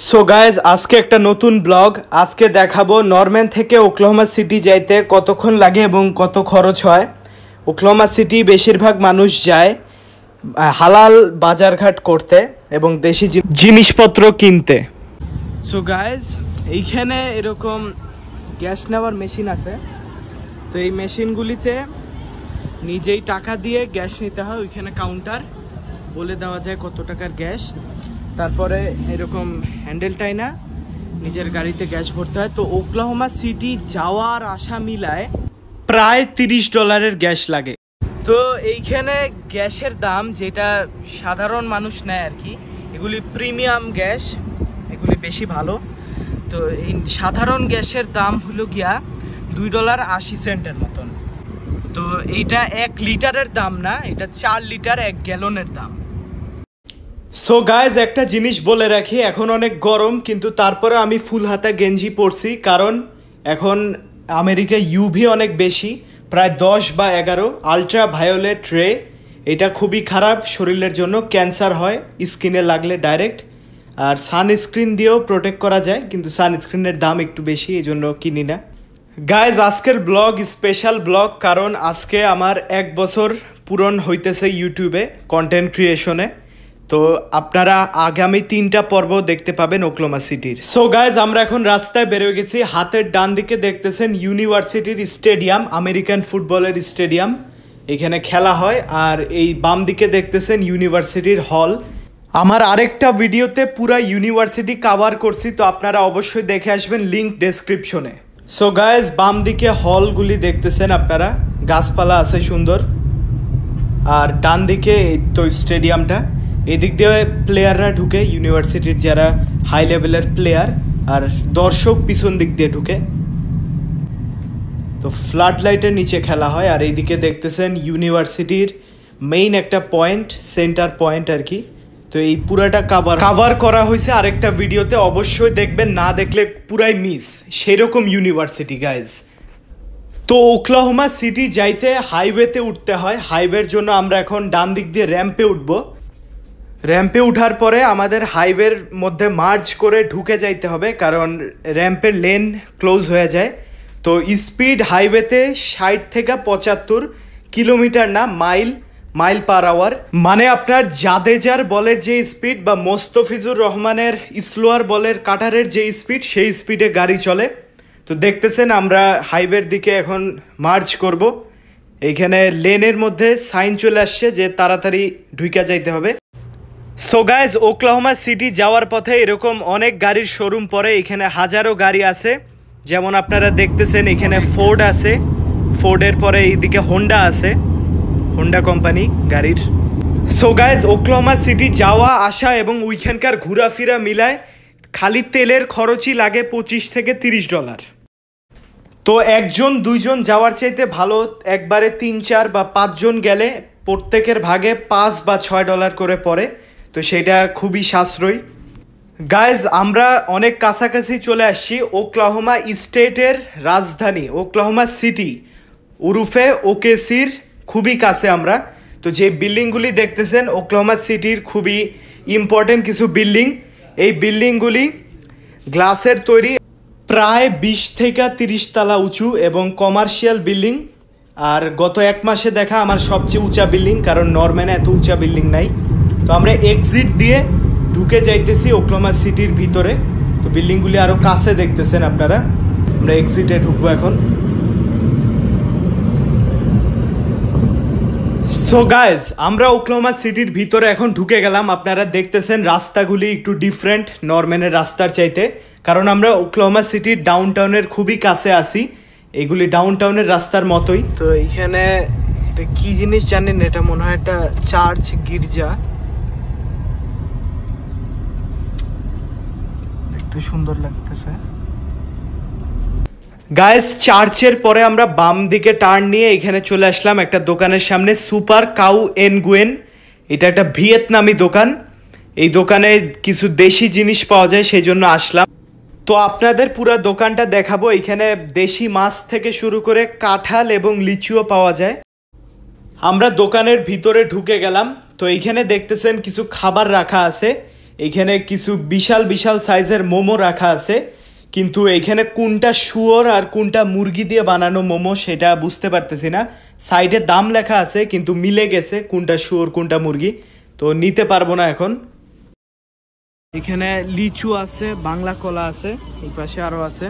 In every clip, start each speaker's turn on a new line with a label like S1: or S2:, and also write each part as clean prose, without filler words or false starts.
S1: So guys আজকে একটা নতুন ব্লগ আজকে দেখাবো নরম্যান থেকে ওকলাহোমা সিটি যাইতে কতক্ষণ লাগে এবং কত খরচ হয়। ওকলাহোমা সিটি বেশিরভাগ মানুষ যায় হালাল বাজারঘাট করতে এবং দেশি জিনিসপত্র কিনতে। সো গাইজ এইখানে এরকম গ্যাস নেওয়ার মেশিন আছে, তো এই মেশিনগুলিতে নিজেই টাকা দিয়ে গ্যাস নিতে হয়। ওইখানে কাউন্টার বলে দেওয়া যায় কত টাকার গ্যাস, তারপরে এরকম হ্যান্ডেলটাই না নিজের গাড়িতে গ্যাস ভরতে হয়। তো ওকলাহোমা সিটি যাওয়ার আসা মিলায় প্রায় $30 গ্যাস লাগে। তো এইখানে গ্যাসের দাম যেটা সাধারণ মানুষ নেয় আর কি, এগুলি প্রিমিয়াম গ্যাস, এগুলি বেশি ভালো। তো এই সাধারণ গ্যাসের দাম হলো গিয়া $2.80 মতন। তো এইটা 1 লিটারের দাম না, এটা 4 লিটার 1 গ্যালনের দাম। সো গাইজ একটা জিনিস বলে রাখি, এখন অনেক গরম কিন্তু তারপরে আমি ফুল হাতা গেঞ্জি পরছি, কারণ এখন আমেরিকায় ইউভি অনেক বেশি, প্রায় 10 বা 11 আলট্রা ভায়োলেট রে। এটা খুবই খারাপ শরীরের জন্য, ক্যান্সার হয় স্কিনে লাগলে ডাইরেক্ট। আর সানস্ক্রিন দিয়েও প্রোটেক্ট করা যায়, কিন্তু সানস্ক্রিনের দাম একটু বেশি, এই জন্য কিনি না। গাইজ আজকের ব্লগ স্পেশাল ব্লগ, কারণ আজকে আমার 1 বছর পূরণ হইতেছে ইউটিউবে কন্টেন্ট ক্রিয়েশনে। তো আপনারা আগামী 3টা পর্ব দেখতে পাবেন ওকলাহোমা সিটির। সো গাইজ আমরা এখন রাস্তায় বেরোয় গেছি। হাতের ডান দিকে দেখতেছেন ইউনিভার্সিটির স্টেডিয়াম, আমেরিকান ফুটবলের স্টেডিয়াম, এখানে খেলা হয়। আর এই বাম দিকে দেখতেছেন ইউনিভার্সিটির হল। আমার আরেকটা ভিডিওতে পুরা ইউনিভার্সিটি কাভার করছি, তো আপনারা অবশ্যই দেখে আসবেন, লিঙ্ক ডেসক্রিপশনে। সো গাইজ বাম দিকে হলগুলি দেখতেছেন আপনারা, গাছপালা আছে সুন্দর। আর ডান দিকে এই তো স্টেডিয়ামটা, এদিক দিয়ে প্লেয়াররা ঢুকে, ইউনিভার্সিটির যারা হাই লেভেলের প্লেয়ার, আর দর্শক পিছন দিক দিয়ে ঢুকে। তো ফ্লাড লাইটের নিচে খেলা হয়। আর এইদিকে দেখতেছেন ইউনিভার্সিটির মেইন একটা পয়েন্ট, সেন্টার পয়েন্ট আর কি। তো এই পুরাটা কাভার করা হয়েছে আরেকটা ভিডিওতে, অবশ্যই দেখবেন, না দেখলে পুরাই মিস। সেরকম ইউনিভার্সিটি গাইজ। তো ওকলাহোমা সিটি যাইতে হাইওয়েতে উঠতে হয়, হাইওয়ের জন্য আমরা এখন ডান দিক দিয়ে র্যাম্পে উঠবো। র্যাম্পে উঠার পরে আমাদের হাইওয়ের মধ্যে মার্জ করে ঢুকে যাইতে হবে, কারণ র্যাম্পের লেন ক্লোজ হয়ে যায়। তো স্পিড হাইওয়েতে 60 থেকে 75 কিলোমিটার না মাইল পার আওয়ার, মানে আপনার জাদেজার বলের যে স্পিড বা মোস্তফিজুর রহমানের স্লোয়ার বলের কাটারের যে স্পিড, সেই স্পিডে গাড়ি চলে। তো দেখতেছেন আমরা হাইওয়ের দিকে এখন মার্জ করব। এইখানে লেনের মধ্যে সাইন চলে আসছে যে তাড়াতাড়ি ঢুকে যাইতে হবে। সো গাইজ ওকলাহোমা সিটি যাওয়ার পথে এরকম অনেক গাড়ির শোরুম পড়ে, এখানে হাজারো গাড়ি আছে। যেমন আপনারা দেখতেছেন এখানে ফোর্ড আছে, ফোর্ডের পরে এইদিকে হোন্ডা আছে, হোন্ডা কোম্পানি গাড়ির। সো গাইজ ওকলাহোমা সিটি যাওয়া আসা এবং ওইখানকার ঘোরাফেরা মিলায় খালি তেলের খরচই লাগে $25 থেকে $30। তো 1জন 2জন যাওয়ার চাইতে ভালো একবারে 3, 4 বা 5 জন গেলে প্রত্যেকের ভাগে $5 বা $6 করে পড়ে, তো সেটা খুবই সাশ্রয়ী। গাইজ আমরা অনেক কাছাকাছি চলে আসছি ওকলাহোমা স্টেটের রাজধানী ওকলাহোমা সিটি উরুফে ওকেসির খুবই কাছে আমরা। তো যে বিল্ডিংগুলি দেখতেছেন ওকলাহোমা সিটির খুবই ইম্পর্টেন্ট কিছু বিল্ডিং। এই বিল্ডিংগুলি গ্লাসের তৈরি, প্রায় 20 থেকে 30 তলা উঁচু এবং কমার্শিয়াল বিল্ডিং। আর গত 1 মাসে দেখা আমার সবচেয়ে উঁচা বিল্ডিং, কারণ নরম্যানে এত উঁচা বিল্ডিং নাই। তো আমরা এক্সিট দিয়ে ঢুকে যাইতেছি ওকলাহোমা সিটির ভিতরে। তো বিল্ডিংগুলি আরও কাছে দেখতেছেন আপনারা, আমরা এক্সিটে ঢুকবো এখন। সো গাইজ আমরা ওকলাহোমা সিটির ভিতরে এখন ঢুকে গেলাম। আপনারা দেখতেছেন রাস্তাগুলি একটু ডিফারেন্ট নরম্যানের রাস্তার চাইতে, কারণ আমরা ওকলাহোমা সিটির ডাউনটাউনের খুবই কাছে আসি, এগুলি ডাউনটাউনের রাস্তার মতোই। তো এইখানে এটা কি জিনিস জানেন, এটা মনে হয় একটা চার্চ, গির্জা, দেখতে সুন্দর লাগতেছে। গাইস চার্চের পরে আমরা বাম দিকে টার্ন নিয়ে এখানে চলে আসলাম একটা দোকানের সামনে, সুপার কাউ এনগুয়েন। এটা একটা ভিয়েতনামি দোকান, এই দোকানে কিছু দেশি জিনিস পাওয়া যায়, সেই জন্য আসলাম। তো আপনাদের পুরো দোকানটা দেখাবো। এখানে দেশি মাছ থেকে শুরু করে কাঁঠাল এবং লিচুও পাওয়া যায়। আমরা দোকানের ভিতরে ঢুকে গেলাম। তো এইখানে দেখতেছেন কিছু খাবার রাখা আছে, এইখানে কিছু বিশাল বিশাল সাইজের মোমো রাখা আছে, কিন্তু এইখানে কোনটা শুয়োর আর কোনটা মুরগি দিয়ে বানানো মোমো সেটা বুঝতে পারতেছি না। সাইডে দাম লেখা আছে কিন্তু মিলে গেছে কোনটা শুয়োর কোনটা মুরগি, তো নিতে পারবো না এখন। এখানে লিচু আছে, বাংলা কলা আছে, এই পাশে আরো আছে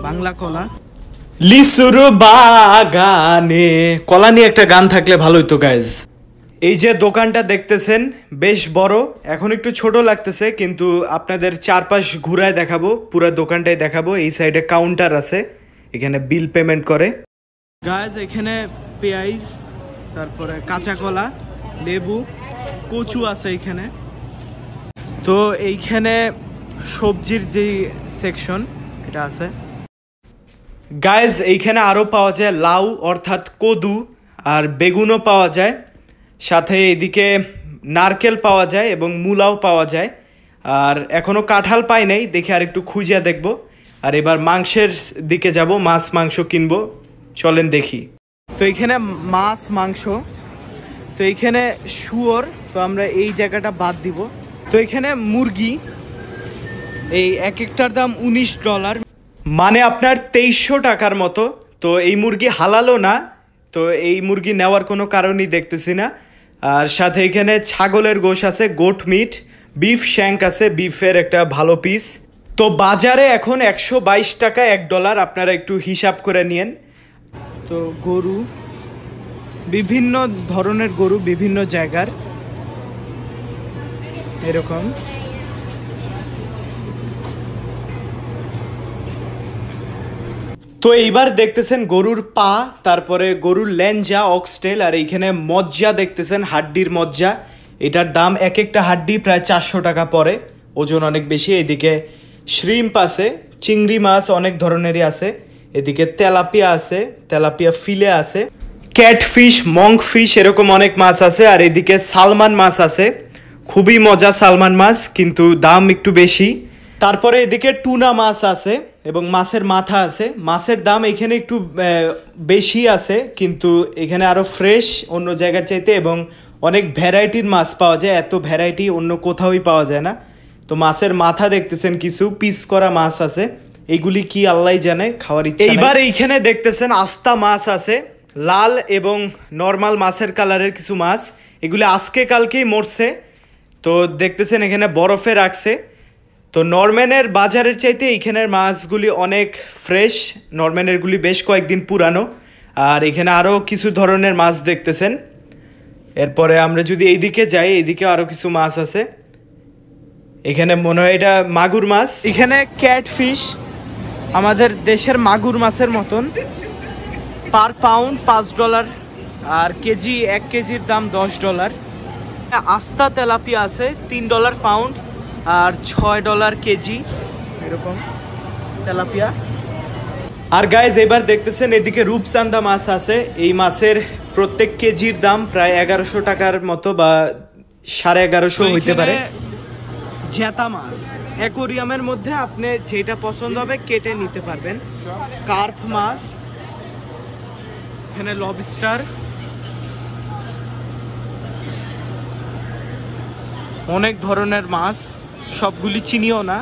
S1: বাংলা কলা। লিচুর বাগানে কলা নিয়ে একটা গান থাকলে ভালো হতো গাইজ। এই যে দোকানটা দেখতেছেন বেশ বড়, এখন একটু ছোট লাগতেছে কিন্তু আপনাদের চারপাশ ঘুরায় দেখাবো, পুরো দোকানটাই দেখাবো। এই সাইডে কাউন্টার আছে, এখানে বিল পেমেন্ট করে। গাইজ এখানে পেঁয়াজ, তারপরে কাঁচা কলা, লেবু, কচু আছে এখানে। তো এইখানে সবজির যে সেকশন এটা আছে। গাইজ এইখানে আরও পাওয়া যায় লাউ অর্থাৎ কদু, আর বেগুনও পাওয়া যায়, সাথে এদিকে নারকেল পাওয়া যায় এবং মূলাও পাওয়া যায়। আর এখনও কাঁঠাল পাই নাই, দেখে আর একটু খুঁজে দেখব। আর এবার মাংসের দিকে যাব, মাছ মাংস কিনবো, চলেন দেখি। তো এখানে মাছ মাংস, তো এইখানে শুয়োর, তো আমরা এই জায়গাটা বাদ দিব। তো এখানে মুরগি, এই এক একটার দাম $19, মানে আপনার 2300 টাকার মতো। তো এই মুরগি হালালও না, তো এই মুরগি নেওয়ার কোনো কারণই দেখতেছি না। আর সাথে এখানে ছাগলের গোশ আছে, গোট মিট, বিফ শ্যাঙ্ক আছে, বিফের একটা ভালো পিস। তো বাজারে এখন 122 টাকা $1, আপনারা একটু হিসাব করে নিয়েন। তো গরু, বিভিন্ন ধরনের গরু, বিভিন্ন জায়গার এরকম। তো এইবার দেখতেছেন গরুর পা, তারপরে গরুর ল্যাঞ্জা, অক্সটেল, আর এইখানে মজ্জা দেখতেছেন, হাড্ডির মজ্জা। এটার দাম এক একটা হাড্ডি প্রায় 400 টাকা পড়ে, ওজন অনেক বেশি। এদিকে শ্রিম্প আছে, চিংড়ি মাছ অনেক ধরনেরই আছে। এদিকে তেলাপিয়া আছে, তেলাপিয়া ফিলে আছে, ক্যাটফিশ, মঙ্ক ফিশ, এরকম অনেক মাছ আছে। আর এদিকে সালমান মাছ আছে, খুবই মজা সালমান মাছ, কিন্তু দাম একটু বেশি। তারপরে এদিকে টুনা মাছ আছে এবং মাছের মাথা আছে। মাছের দাম এখানে একটু বেশি আছে, কিন্তু এখানে আরও ফ্রেশ অন্য জায়গার চাইতে, এবং অনেক ভ্যারাইটির মাছ পাওয়া যায়, এত ভ্যারাইটি অন্য কোথাওই পাওয়া যায় না। তো মাছের মাথা দেখতেছেন, কিছু পিস করা মাছ আছে, এইগুলি কি আল্লাহ জানে, খাওয়ার ইচ্ছা। এইবার এইখানে দেখতেছেন আস্তা মাছ আছে, লাল এবং নর্মাল মাছের কালারের কিছু মাছ, এগুলি আজকে কালকেই মরছে। তো দেখতেছেন এখানে বরফে রাখছে। তো নরম্যানের বাজারের চাইতে এইখানের মাছগুলি অনেক ফ্রেশ, নরম্যানেরগুলি বেশ কয়েকদিন পুরানো। আর এখানে আরও কিছু ধরনের মাছ দেখতেছেন। এরপরে আমরা যদি এইদিকে যাই, এইদিকে আরও কিছু মাছ আছে। এখানে মনে হয় এটা মাগুর মাছ। এখানে ক্যাটফিশ, আমাদের দেশের মাগুর মাছের মতন, পার পাউন্ড $5, আর কেজি 1 কেজির দাম $10। আস্তা তেলাপিয়া আছে, $3 পাউন্ড আর $6 কেজি, এরকম তেলাপিয়া। আর গাইজ এবার দেখতেছেন এদিকে রূপচান্দা মাছ আছে। এই মাছের প্রত্যেক কেজির দাম প্রায় 1100 টাকার মতো, বা 1150 হইতে পারে। জেতা মাছ অ্যাকোরিয়ামের মধ্যে আপনি যেটা পছন্দ হবে কেটে নিতে পারবেন। কার্প মাছ, এখানে লবস্টার, অনেক ধরনের মাছ, সবগুলি চিনিও না।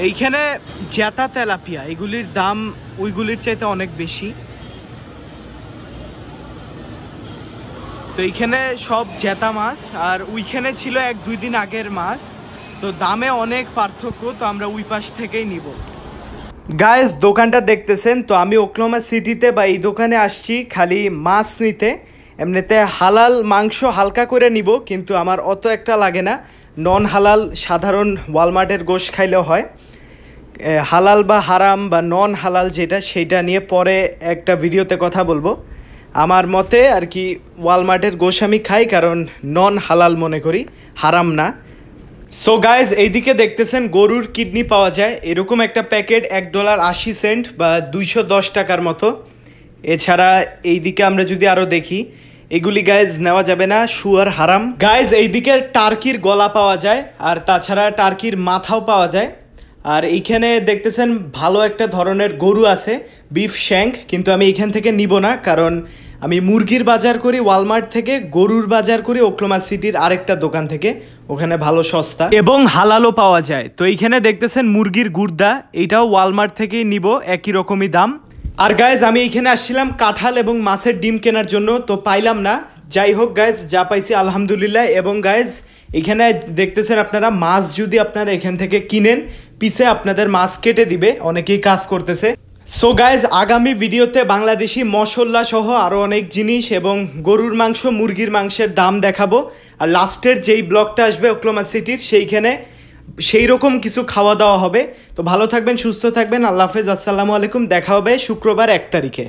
S1: এইখানে জেতা তেলাপিয়া, এগুলির দাম ওইগুলির চাইতে অনেক বেশি। তো এইখানে সব জেতা মাছ, আর ওইখানে ছিল 1-2 দিন আগের মাছ, তো দামে অনেক পার্থক্য। তো আমরা ওই পাশ থেকেই নিব। গাইস দোকানটা দেখতেছেন, তো আমি ওকলাহোমা সিটিতে বা এই দোকানে আসছি খালি মাছ নিতে। এমনিতে হালাল মাংস হালকা করে নিব, কিন্তু আমার অত একটা লাগে না। নন হালাল সাধারণ ওয়ালমার্টের গোশ খাইলেও হয়। হালাল বা হারাম বা নন হালাল যেটা, সেইটা নিয়ে পরে একটা ভিডিওতে কথা বলবো। আমার মতে আর কি ওয়ালমার্টের গোশ আমি খাই কারণ নন হালাল মনে করি, হারাম না। সো গাইজ এইদিকে দেখতেছেন গরুর কিডনি পাওয়া যায়, এরকম একটা প্যাকেট $1.80 বা 210 টাকার মতো। এছাড়া এইদিকে আমরা যদি আরও দেখি, এগুলি গাইজ নেওয়া যাবে না, শুয়ার হারাম। গাইজ এইদিকে টার্কির গলা পাওয়া যায়, আর তাছাড়া টার্কির মাথাও পাওয়া যায়। আর এইখানে দেখতেছেন ভালো একটা ধরনের গরু আছে, বিফ শ্যাঙ্ক, কিন্তু আমি এইখান থেকে নিব না কারণ আমি মুরগির বাজার করি ওয়ালমার্ট থেকে, গরুর বাজার করি ওকলাহোমা সিটির আরেকটা দোকান থেকে, ওখানে ভালো সস্তা এবং হালালও পাওয়া যায়। তো এইখানে দেখতেছেন মুরগির গুর্দা, এইটাও ওয়ালমার্ট থেকেই নিব, একই রকমই দাম। আর গাইজ আমি এইখানে আসছিলাম কাঁঠাল এবং মাছের ডিম কেনার জন্য, তো পাইলাম না। যাই হোক গাইজ, যা পাইছি আলহামদুলিল্লাহ। এবং গাইজ এখানে দেখতেছেন আপনারা, মাছ যদি আপনারা এখান থেকে কিনেন, পিছে আপনাদের মাছ কেটে দিবে, অনেকেই কাজ করতেছে। সো গাইজ আগামী ভিডিওতে বাংলাদেশি মশলা সহ আরও অনেক জিনিস এবং গরুর মাংস, মুরগির মাংসের দাম দেখাবো। আর লাস্টের যেই ব্লগটা আসবে ওকলাহোমা সিটির, সেইখানে সেই রকম কিছু খাওয়া দাওয়া হবে। তো ভালো থাকবেন, সুস্থ থাকবেন, আল্লাহ হাফেজ, আসসালামু আলাইকুম। দেখা হবে শুক্রবার 1 তারিখে।